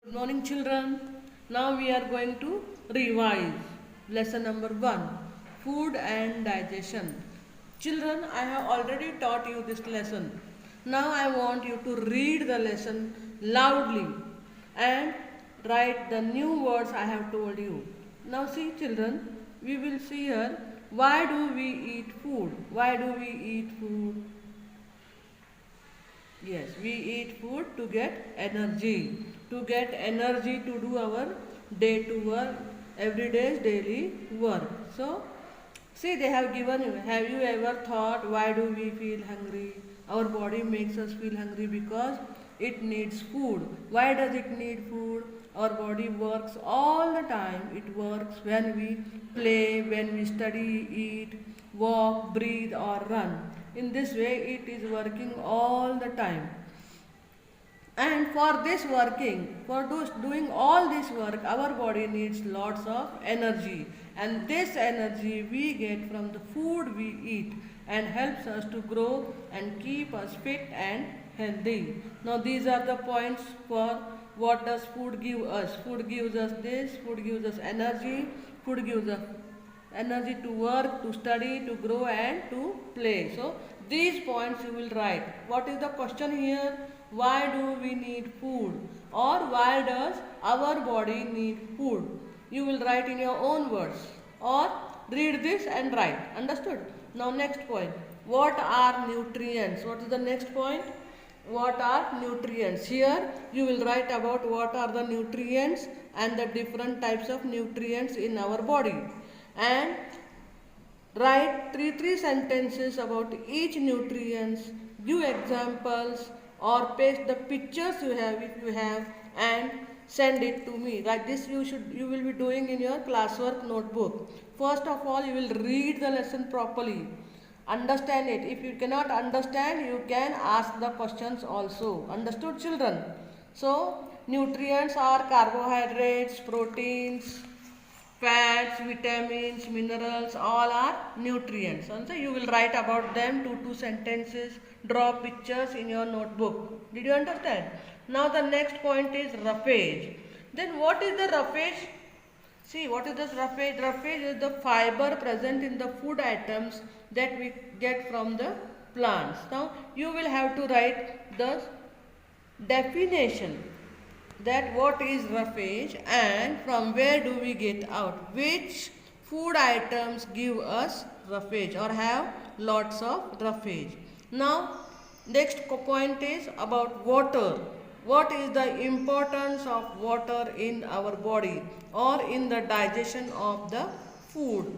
Good morning, children. Now we are going to revise lesson number 1, food and digestion. Children, I have already taught you this lesson. Now I want you to read the lesson loudly and write the new words I have told you. Now see, children, we will see here, why do we eat food? Why do we eat food? Yes, we eat food to get energy. To get energy to do our day to work, everyday's daily work. So, see, they have given you. Have you ever thought why do we feel hungry? Our body makes us feel hungry because it needs food. Why does it need food? Our body works all the time. It works when we play, when we study, eat, walk, breathe, or run. In this way, it is working all the time. And for this working, for doing all this work, our body needs lots of energy. And this energy we get from the food we eat and helps us to grow and keep us fit and healthy. Now these are the points for what does food give us. Food gives us this, food gives us energy, food gives us energy to work, to study, to grow and to play. So these points you will write. What is the question here? Why do we need food? Or why does our body need food? You will write in your own words or read this and write. Understood? Now next point. What are nutrients? What is the next point? What are nutrients? Here you will write about what are the nutrients and the different types of nutrients in our body. And write three sentences about each nutrients, give examples or paste the pictures you have if you have and send it to me. Like this you will be doing in your classwork notebook. First of all, you will read the lesson properly. Understand it. If you cannot understand, you can ask the questions also. Understood, children? So, nutrients are carbohydrates, proteins, fats, vitamins, minerals, all are nutrients. And so you will write about them two sentences, draw pictures in your notebook. Did you understand? Now the next point is roughage. Then what is the roughage? See, what is this roughage? Roughage is the fiber present in the food items that we get from the plants. Now you will have to write the definition, that what is roughage and from where do we get out, which food items give us roughage or have lots of roughage. Now next point is about water. What is the importance of water in our body or in the digestion of the food?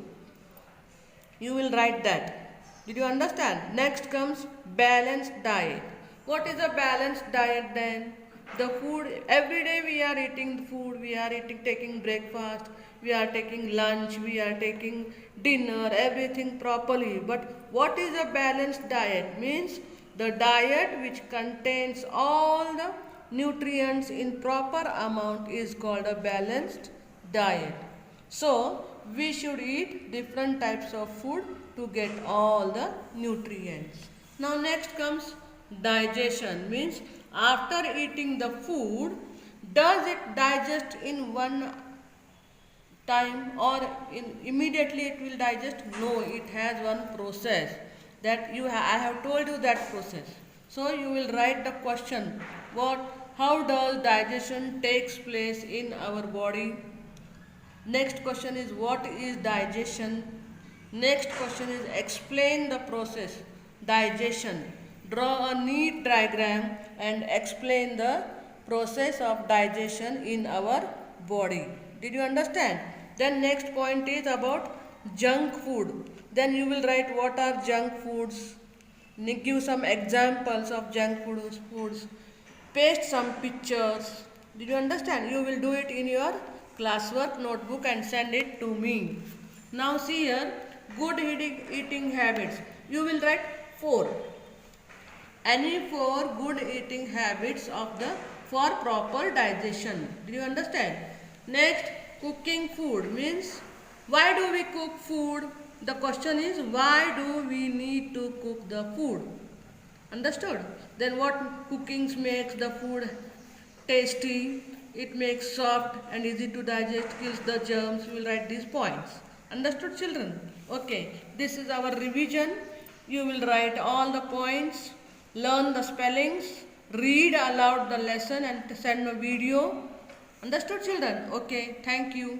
You will write that. Did you understand? Next comes balanced diet. What is a balanced diet then? The food, every day we are eating food, we are taking breakfast, we are taking lunch, we are taking dinner, everything properly. But what is a balanced diet? Means the diet which contains all the nutrients in proper amount is called a balanced diet. So we should eat different types of food to get all the nutrients. Now next comes digestion, means after eating the food, does it digest in one time or immediately it will digest? No, it has one process that I have told you that process. So you will write the question, how does digestion takes place in our body? Next question is what is digestion? Next question is explain the process digestion. Draw a neat diagram and explain the process of digestion in our body. Did you understand? Then next point is about junk food. Then you will write what are junk foods. Give some examples of junk foods. Paste some pictures. Did you understand? You will do it in your classwork notebook and send it to me. Now see here, good eating habits. You will write 4. Any 4 good eating habits for proper digestion. Do you understand? Next, cooking food means why do we cook food? The question is why do we need to cook the food? Understood? Then what cookings makes the food tasty? it makes soft and easy to digest, kills the germs. We will write these points. Understood, children? Okay, this is our revision. You will write all the points, learn the spellings, read aloud the lesson and send a video. Understood, children? Okay, thank you.